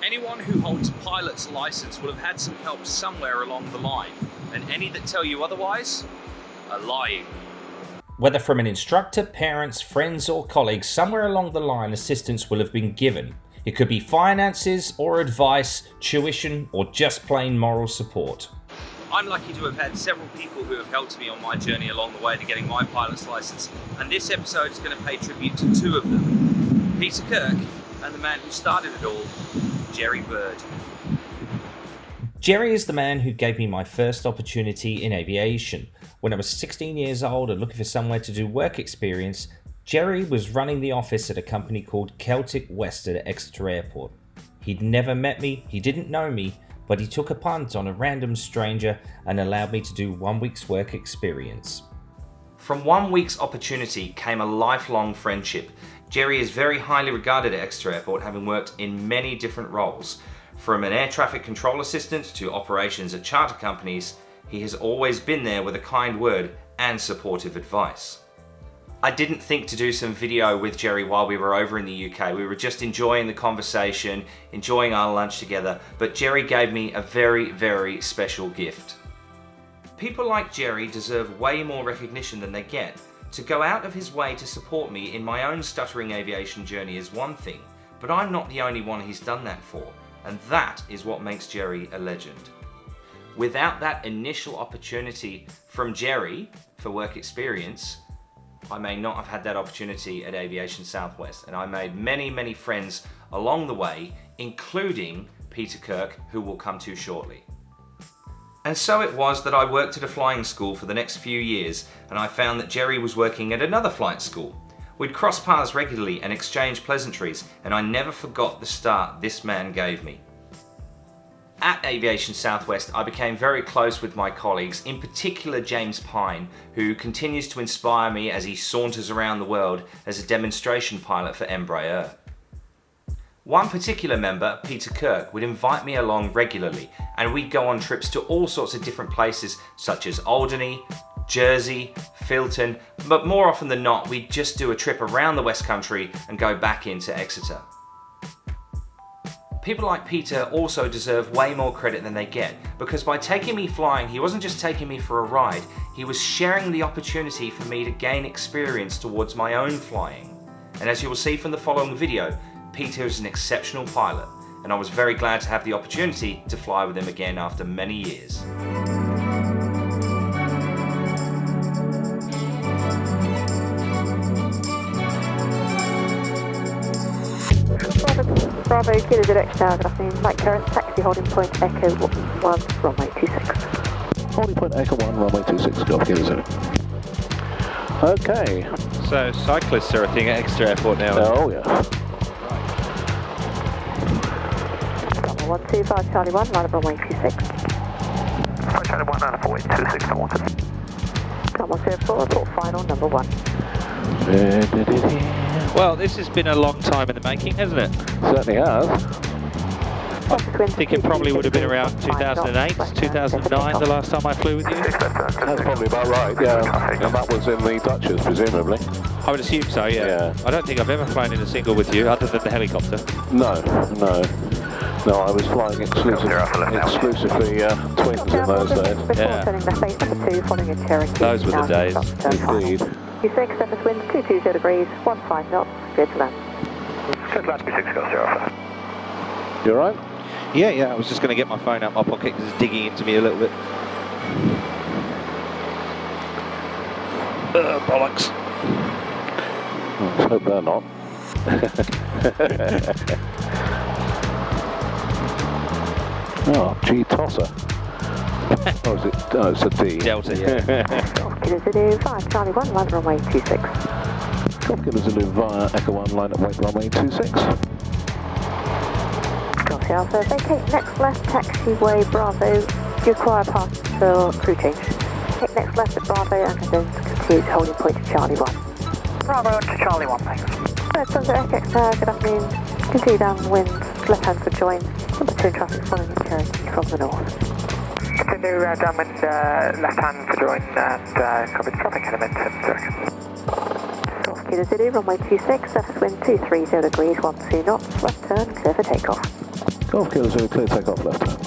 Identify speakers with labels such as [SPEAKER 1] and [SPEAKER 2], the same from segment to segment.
[SPEAKER 1] Anyone who holds a pilot's license will have had some help somewhere along the line, and any that tell you otherwise are lying.
[SPEAKER 2] Whether from an instructor, parents, friends or colleagues, somewhere along the line assistance will have been given. It could be finances or advice, tuition or just plain moral support.
[SPEAKER 1] I'm lucky to have had several people who have helped me on my journey along the way to getting my pilot's license, and this episode is going to pay tribute to two of them, Peter Kirk and the man who started it all, Jerry Bird.
[SPEAKER 2] Jerry is the man who gave me my first opportunity in aviation. When I was 16 years old and looking for somewhere to do work experience, Jerry was running the office at a company called Celtic West at Exeter Airport. He'd never met me, he didn't know me, but he took a punt on a random stranger and allowed me to do 1 week's work experience. From 1 week's opportunity came a lifelong friendship. Jerry is very highly regarded at Exeter Airport, having worked in many different roles. From an air traffic control assistant to operations at charter companies, he has always been there with a kind word and supportive advice. I didn't think to do some video with Jerry while we were over in the UK. We were just enjoying the conversation, enjoying our lunch together, but Jerry gave me a very, very special gift. People like Jerry deserve way more recognition than they get. To go out of his way to support me in my own stuttering aviation journey is one thing, but I'm not the only one he's done that for, and that is what makes Jerry a legend. Without that initial opportunity from Jerry for work experience, I may not have had that opportunity at Aviation Southwest, and I made many, many friends along the way, including Peter Kirk, who we'll come to shortly. And so it was that I worked at a flying school for the next few years, and I found that Jerry was working at another flight school. We'd cross paths regularly and exchange pleasantries, and I never forgot the start this man gave me. At Aviation Southwest, I became very close with my colleagues, in particular James Pine, who continues to inspire me as he saunters around the world as a demonstration pilot for Embraer. One particular member, Peter Kirk, would invite me along regularly, and we'd go on trips to all sorts of different places such as Alderney, Jersey, Filton, but more often than not we'd just do a trip around the West Country and go back into Exeter. People like Peter also deserve way more credit than they get, because by taking me flying, he wasn't just taking me for a ride, he was sharing the opportunity for me to gain experience towards my own flying. And as you will see from the following video, Peter is an exceptional pilot, and I was very glad to have the opportunity to fly with him again after many years.
[SPEAKER 3] Bravo, Kilo Direct Tower, good afternoon. Mike Current, taxi holding point Echo 1, runway 26.
[SPEAKER 4] Holding point Echo 1, runway 26, Golf Kilo Zero. Okay.
[SPEAKER 5] So cyclists are a thing at Exeter Airport now.
[SPEAKER 4] Oh yeah.
[SPEAKER 3] 125 Charlie 1, line up runway 26.
[SPEAKER 6] Charlie 1, line up runway 26, I want it.
[SPEAKER 3] 104, report final number 1.
[SPEAKER 5] Well, this has been a long time in the making, hasn't it?
[SPEAKER 4] Certainly has.
[SPEAKER 5] I think it probably would have been around 2008, 2009 the last time I flew with you.
[SPEAKER 4] That's probably about right, yeah. And that was in the Duchess, presumably.
[SPEAKER 5] I would assume so, yeah. I don't think I've ever flown in a single with you, other than the helicopter.
[SPEAKER 4] No. No, I was flying exclusively twins in those days.
[SPEAKER 5] Yeah. Those were the days.
[SPEAKER 4] Indeed.
[SPEAKER 3] Q6, surface winds 220 degrees, 15 knots, clear to land.
[SPEAKER 6] Clear to land, Q6, go 05.
[SPEAKER 4] You alright?
[SPEAKER 5] Yeah, I was just going to get my phone out my pocket because it's digging into me a little bit. Bollocks.
[SPEAKER 4] Let's hope they're not. Oh, G tosser. Oh, is it? Oh, it's a D.
[SPEAKER 5] Delta, yeah.
[SPEAKER 3] Kilo Zulu 5, Charlie 1, line runway 26.
[SPEAKER 4] Golf Kilo Zulu via Echo 1, line at weight runway 26.
[SPEAKER 3] Golf Alpha, vacate next left, taxiway Bravo. You require pass for crew change. Take next left at Bravo and then continue to holding point to Charlie 1.
[SPEAKER 6] Bravo to Charlie 1, thanks.
[SPEAKER 3] Sunset Exeter, good afternoon. Continue downwind, left hand for join. Number 2 traffic following in Cherokee from the north.
[SPEAKER 6] Continue downwind, left hand for join and copy the traffic element 7 seconds.
[SPEAKER 3] Golf Kilo Zulu, runway 26, surface wind 230 degrees, 12 knots, left turn, clear for takeoff.
[SPEAKER 4] Golf Kilo Zulu, clear takeoff left turn.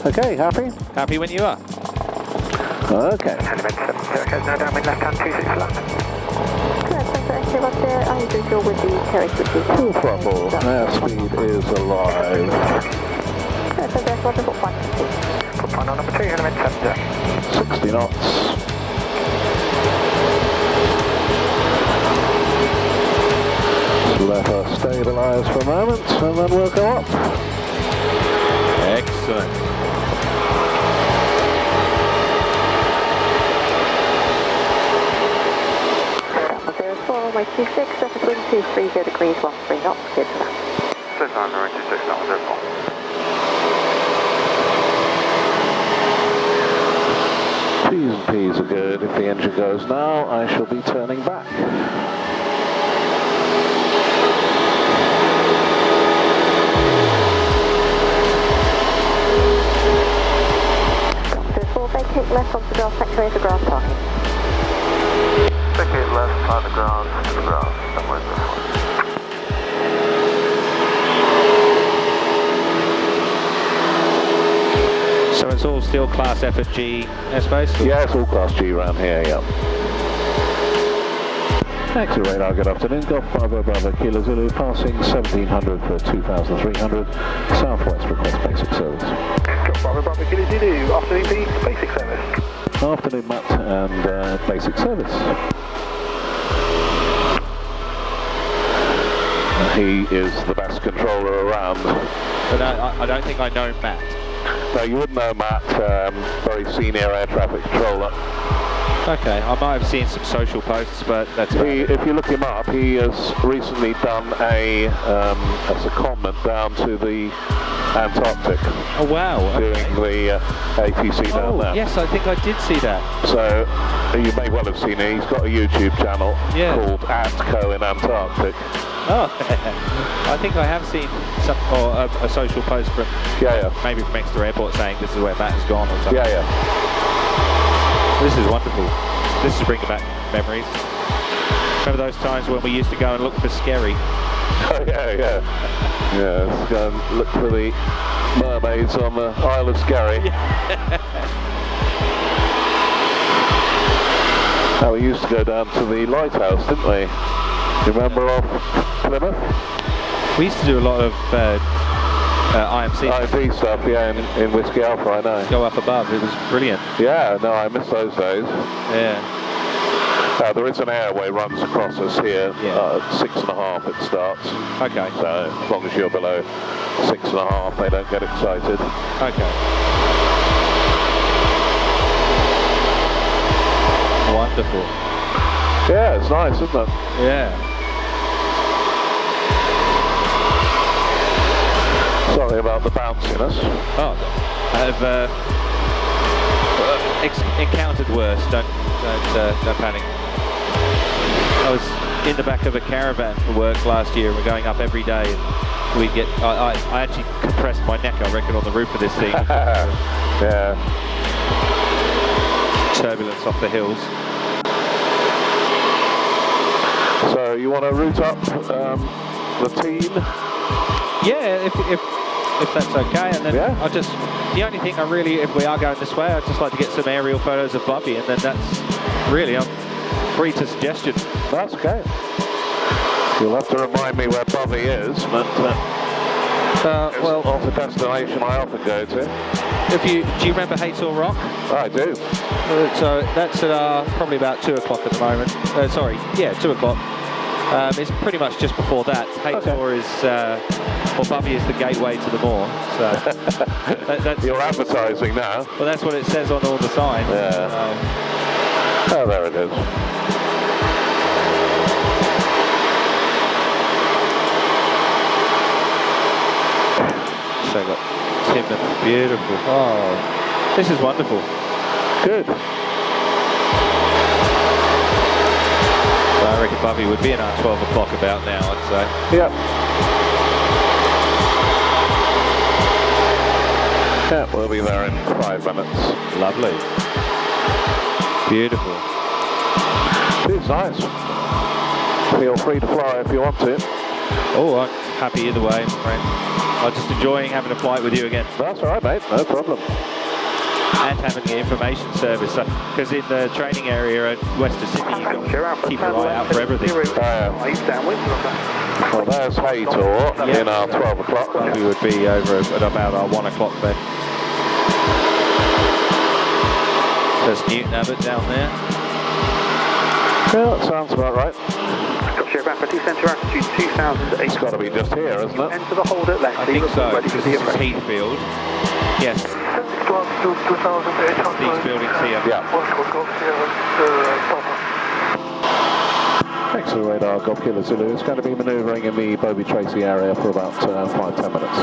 [SPEAKER 4] Okay, happy?
[SPEAKER 5] Happy when you are.
[SPEAKER 4] Okay.
[SPEAKER 6] Element 7, now downwind left hand 26 flat.
[SPEAKER 3] I usually deal with the carriage, which is
[SPEAKER 4] Full throttle, airspeed is alive.
[SPEAKER 6] Put final number 2, element 7,
[SPEAKER 4] 60 knots. Just let her stabilise for a moment and then we'll go up.
[SPEAKER 5] Excellent.
[SPEAKER 3] Runway 26, surface wind 230 degrees, 13 knots, clear to land.
[SPEAKER 6] Clear to land, runway 26 knots, 04.
[SPEAKER 4] P's and P's are good. If the engine goes now, I shall be turning back.
[SPEAKER 3] Vacate left onto the grass sector for grass parking.
[SPEAKER 6] Vacate left on the ground to the ground. Somewhere
[SPEAKER 5] So it's all still class F and G airspace?
[SPEAKER 4] Yeah, it's all class G around here, yeah. Exit radar, good afternoon. Golf Bravo Bravo Kilo Zulu, passing 1700 for 2300. Southwest, request basic service.
[SPEAKER 6] Golf Bravo Bravo Kilo Zulu, afternoon B, basic service.
[SPEAKER 4] Afternoon, Matt, and basic service. He is the best controller around.
[SPEAKER 5] But I don't think I know Matt.
[SPEAKER 4] No, you wouldn't know Matt, very senior air traffic controller.
[SPEAKER 5] Okay, I might have seen some social posts, but that's
[SPEAKER 4] If you look him up, he has recently done a secondment down to the Antarctic.
[SPEAKER 5] Oh wow!
[SPEAKER 4] Doing the ATC down there.
[SPEAKER 5] Yes, I think I did see that.
[SPEAKER 4] So you may well have seen it. He's got a YouTube channel called Antco in Antarctic.
[SPEAKER 5] Oh, I think I have seen some or a social post from maybe from Exeter Airport saying this is where Matt has gone or something.
[SPEAKER 4] Yeah.
[SPEAKER 5] This is wonderful. This is bringing back memories. Remember those times when we used to go and look for Skerry?
[SPEAKER 4] Oh yeah. Let's go and look for the mermaids on the Isle of Skerry. Oh, we used to go down to the lighthouse, didn't we? You remember off Plymouth?
[SPEAKER 5] We used to do a lot of IMC
[SPEAKER 4] stuff, in Whiskey Alpha, I know.
[SPEAKER 5] Go up above, it was brilliant.
[SPEAKER 4] Yeah, no, I miss those days.
[SPEAKER 5] Yeah.
[SPEAKER 4] There is an airway runs across us here. At 6.5 it starts.
[SPEAKER 5] Okay.
[SPEAKER 4] So as long as you're below 6.5, they don't get excited.
[SPEAKER 5] Okay. Wonderful.
[SPEAKER 4] Yeah, it's nice, isn't it?
[SPEAKER 5] Yeah.
[SPEAKER 4] Sorry about the bounciness.
[SPEAKER 5] Oh, I've encountered worse. Don't panic. I was in the back of a caravan for work last year. We're going up every day. And we get. I actually compressed my neck, I reckon, on the roof of this thing.
[SPEAKER 4] Yeah.
[SPEAKER 5] Turbulence off the hills.
[SPEAKER 4] So you want to route up the Teign?
[SPEAKER 5] Yeah, if that's okay. And then I just, the only thing I really, if we are going this way, I'd just like to get some aerial photos of Bobby, and then that's really, I'm free to suggestion.
[SPEAKER 4] That's okay. You'll have to remind me where Bobby is, but well, off the destination I often go to.
[SPEAKER 5] Do you remember Haytor Rock?
[SPEAKER 4] I do.
[SPEAKER 5] So that's at probably about 2 o'clock at the moment. 2 o'clock. It's pretty much just before that. Haytor is, Bobby is the gateway to the moor. So that's,
[SPEAKER 4] you're advertising now.
[SPEAKER 5] Well, that's what it says on all the signs.
[SPEAKER 4] Yeah. Oh, there it is.
[SPEAKER 5] So got Tim, beautiful. Oh, this is wonderful.
[SPEAKER 4] Good.
[SPEAKER 5] So I reckon Bobby would be in our 12 o'clock about now, I'd say.
[SPEAKER 4] Yep. Yeah, we'll be there in 5 minutes.
[SPEAKER 5] Lovely. Beautiful.
[SPEAKER 4] It's nice. Feel free to fly if you want to.
[SPEAKER 5] Oh, happy either way, my friend. I'm just enjoying having a flight with you again.
[SPEAKER 4] That's all right, mate. No problem.
[SPEAKER 5] And having the information service, because in the training area at Western Sydney, you've got to keep your eye out for everything.
[SPEAKER 4] Well, there's Haytor in our 12 o'clock.
[SPEAKER 5] We would be over at about our 1 o'clock then. There's Newton Abbot down there.
[SPEAKER 4] Yeah, that sounds about right.
[SPEAKER 6] Sierra Papa, descent to altitude 2,008.
[SPEAKER 4] It's got to be just here, isn't it?
[SPEAKER 6] Enter the hold at left.
[SPEAKER 5] I think so, because this is Heathfield. Yes. These buildings here.
[SPEAKER 4] Yeah. Thanks to the radar, Golf Kilo Zulu. It's going to be manoeuvring in the Bovey Tracey area for about 5-10 minutes.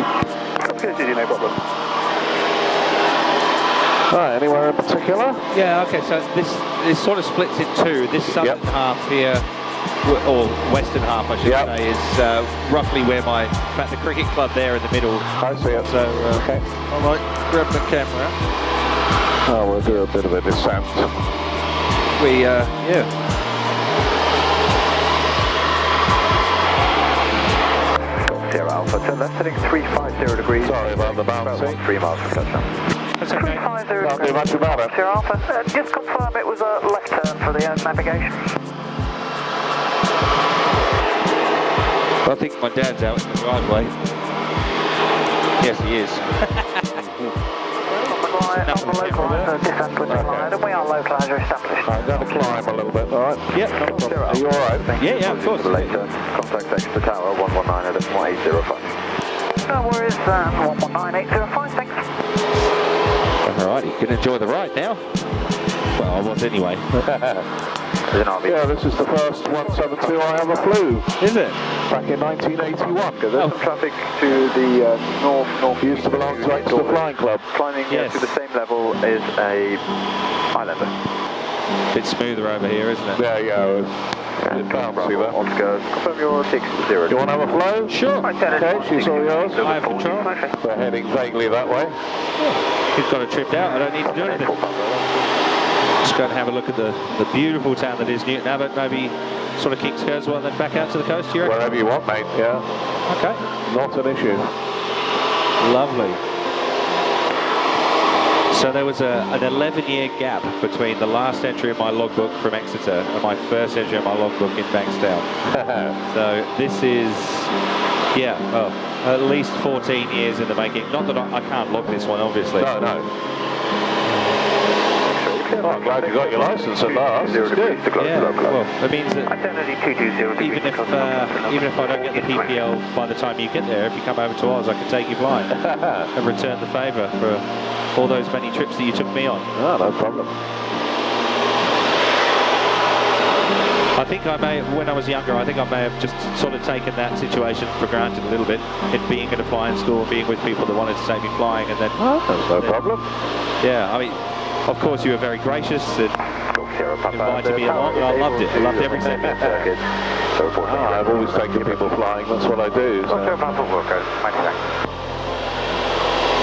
[SPEAKER 6] Okay, no problem.
[SPEAKER 4] Right, anywhere in particular?
[SPEAKER 5] Yeah, okay, so this sort of splits in two. This southern half here, or western half I should say, is roughly where in fact the cricket club there in the middle.
[SPEAKER 4] I see it.
[SPEAKER 5] So,
[SPEAKER 4] okay.
[SPEAKER 5] I might grab the camera.
[SPEAKER 4] Oh, we'll do a bit of a descent.
[SPEAKER 6] Sierra Alpha, turn left heading 350 degrees.
[SPEAKER 4] Sorry about the bouncing.
[SPEAKER 6] 3 miles from touchdown.
[SPEAKER 5] That's okay.
[SPEAKER 6] 350
[SPEAKER 4] Can't do much about it.
[SPEAKER 6] Sierra Alpha, just confirm it was a left turn for the navigation.
[SPEAKER 5] I think my dad's out in the driveway. Yes, he is.
[SPEAKER 6] On the localizer, descent with the line, and we are localizer established.
[SPEAKER 4] I'm going to climb a little bit, alright?
[SPEAKER 5] Yep, no problem.
[SPEAKER 4] Are you alright?
[SPEAKER 5] Yeah, of course.
[SPEAKER 6] Later, contact Exeter Tower 119 at 1805. No worries, 119805, thanks.
[SPEAKER 5] Alright, you can enjoy the ride now. Well, I was anyway.
[SPEAKER 4] Yeah, this is the first 172 I ever flew.
[SPEAKER 5] Is it?
[SPEAKER 4] Back in 1981.
[SPEAKER 6] There's some traffic to the north.
[SPEAKER 4] Used to belong to Exeter Flying Club.
[SPEAKER 6] Climbing to the same level is a islander.
[SPEAKER 5] Bit smoother over here, isn't it?
[SPEAKER 4] Yeah. Bit bouncy there.
[SPEAKER 6] On go. Confirm your 60.
[SPEAKER 4] Do you want to have a flow?
[SPEAKER 5] Sure.
[SPEAKER 4] Okay, she's all yours.
[SPEAKER 5] I have control.
[SPEAKER 4] We're heading vaguely that way.
[SPEAKER 5] He's got it tripped out. I don't need to do anything. Just go and have a look at the beautiful town that is Newton Abbot. Maybe sort of King's Kerswell and then back out to the coast, do you reckon?
[SPEAKER 4] Wherever you want, mate, yeah.
[SPEAKER 5] Okay.
[SPEAKER 4] Not an issue.
[SPEAKER 5] Lovely. So there was an 11-year gap between the last entry in my logbook from Exeter and my first entry in my logbook in Bankstown. So this is, at least 14 years in the making. Not that I can't log this one, obviously.
[SPEAKER 4] No. Oh, I'm glad you got your license at last. It's good.
[SPEAKER 5] Yeah, well, it means that even if I don't get the PPL by the time you get there, if you come over to Oz, I can take you flying and return the favour for all those many trips that you took me on.
[SPEAKER 4] Oh, no problem.
[SPEAKER 5] I think when I was younger, I think I may have just sort of taken that situation for granted a little bit, in being at a flying school and being with people that wanted to take me flying, and then...
[SPEAKER 4] Oh, that's no problem.
[SPEAKER 5] Yeah, I mean, of course you were very gracious and invited me along, and I loved it. I loved every second.
[SPEAKER 4] I've always taken people flying, that's what I do. So.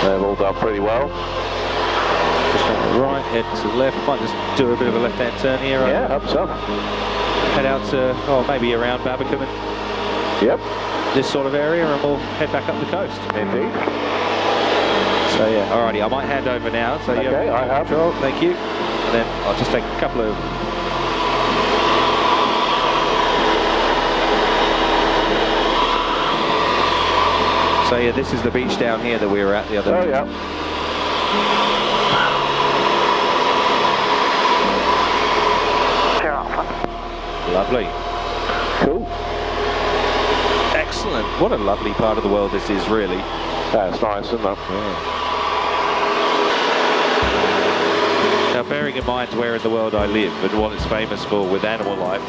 [SPEAKER 4] They've all done pretty well.
[SPEAKER 5] Just on the right, head to the left. Might just do a bit of a left-hand turn here.
[SPEAKER 4] Yeah, up so.
[SPEAKER 5] Head out to, maybe around Babbacombe and this sort of area, and we'll head back up the coast.
[SPEAKER 4] Indeed.
[SPEAKER 5] So yeah, alrighty, I might hand over now. So
[SPEAKER 4] okay, I have.
[SPEAKER 5] Control. Thank you. And then I'll just take a couple of... So yeah, this is the beach down here that we were at the other day.
[SPEAKER 4] Oh yeah.
[SPEAKER 5] Lovely.
[SPEAKER 4] Cool.
[SPEAKER 5] Excellent. What a lovely part of the world this is, really.
[SPEAKER 4] That's nice, isn't it?
[SPEAKER 5] Yeah. Now, bearing in mind where in the world I live and what it's famous for with animal life,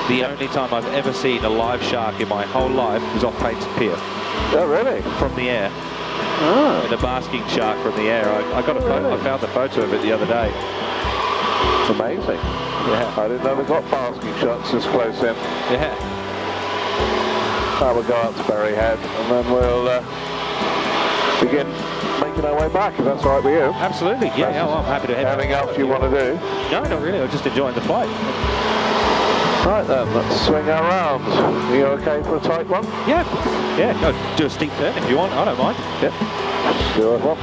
[SPEAKER 5] the only time I've ever seen a live shark in my whole life was off Painted Pier.
[SPEAKER 4] Oh, really?
[SPEAKER 5] From the air.
[SPEAKER 4] Oh.
[SPEAKER 5] And a basking shark from the air. I got a photo, I found the photo of it the other day.
[SPEAKER 4] Amazing.
[SPEAKER 5] Yeah.
[SPEAKER 4] I didn't know we got basking shots this close in.
[SPEAKER 5] Yeah.
[SPEAKER 4] We'll go up to Berry Head and then we'll begin making our way back, if that's all right with you.
[SPEAKER 5] Absolutely, yeah, well, I'm happy to head.
[SPEAKER 4] Anything else you want to do?
[SPEAKER 5] No, not really, I'm just enjoying the flight.
[SPEAKER 4] Right then, let's swing our round. Are you okay for a tight one?
[SPEAKER 5] Yeah. Yeah, go do a steep turn if you want. I don't mind.
[SPEAKER 4] Yep. Still one.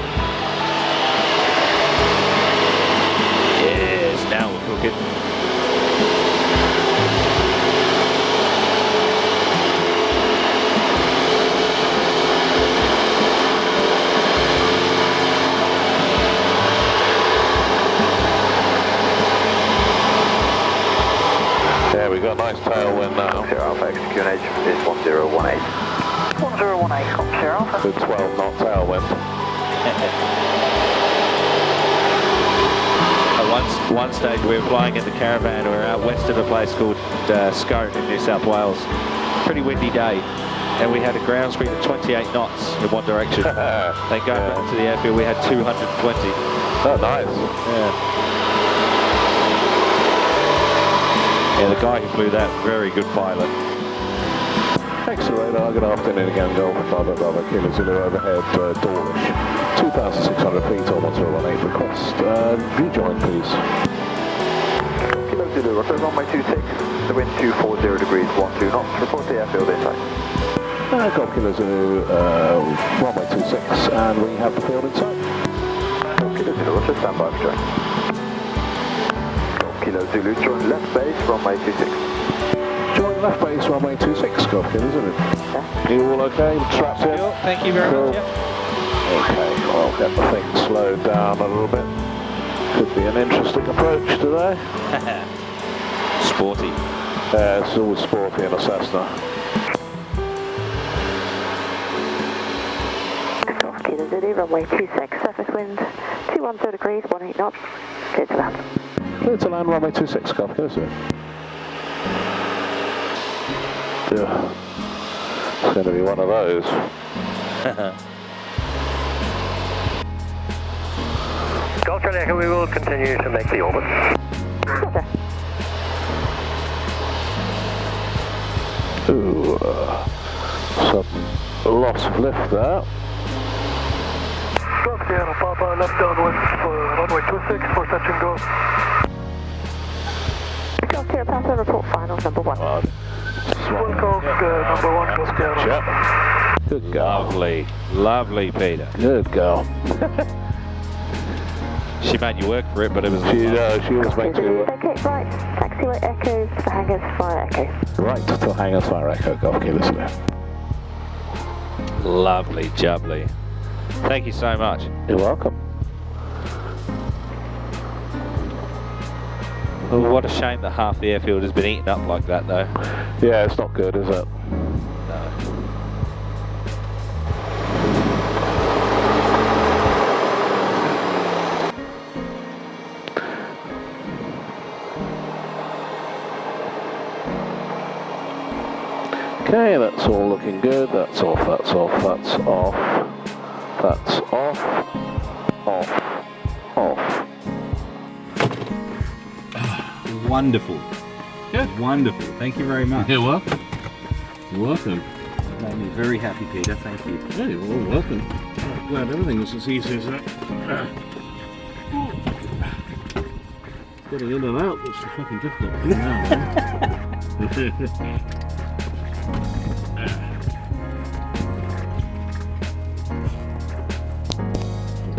[SPEAKER 5] Yes, now we'll cook it.
[SPEAKER 4] Yeah, we've got a nice tailwind now.
[SPEAKER 6] Sierra Alpha XQNH is 1018. 1018, copy Sierra Alpha.
[SPEAKER 4] Good 12 knot tailwind.
[SPEAKER 5] At one stage we were flying in the caravan. We were out west of a place called Scone in New South Wales. Pretty windy day, and we had a ground speed of 28 knots in one direction. Then going back to the airfield, we had 220.
[SPEAKER 4] Oh, nice.
[SPEAKER 5] Yeah, the guy who flew that, very good pilot.
[SPEAKER 4] Exeter radar, good afternoon again, Golf Bravo Bravo Kilo Zulu overhead, Dawlish. 2,600 feet on 1018, request rejoin please.
[SPEAKER 6] Kilo Zulu, roger, runway 26, the wind 240 degrees, 12 knots, report the airfield inside.
[SPEAKER 4] Golf Kilo Zulu, runway 26, and we have the field inside.
[SPEAKER 6] Golf Kilo Zulu, roger, stand by for join. Golf Kilo Zulu, join left base, runway 26.
[SPEAKER 4] Join left base, runway 26, Golf Kilo Zulu. You all okay? Trapped in?
[SPEAKER 5] Thank you very much. Yep.
[SPEAKER 4] Okay, I'll get the thing slowed down a little bit. Could be an interesting approach today.
[SPEAKER 5] Sporty.
[SPEAKER 4] It's always sporty in a Cessna.
[SPEAKER 3] Golf Kilo Zulu, runway 26, surface wind 210 degrees, 18 knots, clear to land.
[SPEAKER 4] Clear to land, runway 26, Golf Kilo Zulu. Yeah. It's going to be one of those.
[SPEAKER 6] Golf Charlie Echo, we will continue to make the orbit.
[SPEAKER 3] Roger.
[SPEAKER 4] Ooh, some loss of lift there.
[SPEAKER 6] Golf Sierra Papa, left downwind for runway 26 for touch and go.
[SPEAKER 3] Golf Sierra Papa, report final, number 1.
[SPEAKER 6] Welcome, number 1, Golf Sierra.
[SPEAKER 4] Yep. Good girl.
[SPEAKER 5] Lovely, lovely, Peter.
[SPEAKER 4] Good girl.
[SPEAKER 5] She made you work for it, but it was.
[SPEAKER 4] She always makes me work.
[SPEAKER 3] Okay, right, taxiway Echo to the hangars, fire Echo.
[SPEAKER 4] Right to hangars, fire Echo, Golf Kilo Zulu.
[SPEAKER 5] Lovely, jubbly. Thank you so much.
[SPEAKER 4] You're welcome.
[SPEAKER 5] Well, what a shame that half the airfield has been eaten up like that, though.
[SPEAKER 4] Yeah, it's not good, is it?
[SPEAKER 5] No.
[SPEAKER 4] Okay, that's all looking good. That's off, that's off, that's off. That's off, off, off.
[SPEAKER 7] Wonderful.
[SPEAKER 8] Good.
[SPEAKER 7] Wonderful. Thank you very much.
[SPEAKER 8] You're welcome. You're welcome.
[SPEAKER 7] Made me very happy, Peter. Thank you.
[SPEAKER 8] Yeah, you're all welcome. I'm glad everything was as easy as that. Getting in and out was the fucking difficult thing now, man.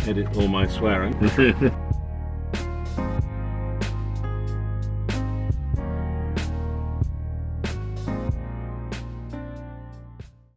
[SPEAKER 8] Edit all my swearing.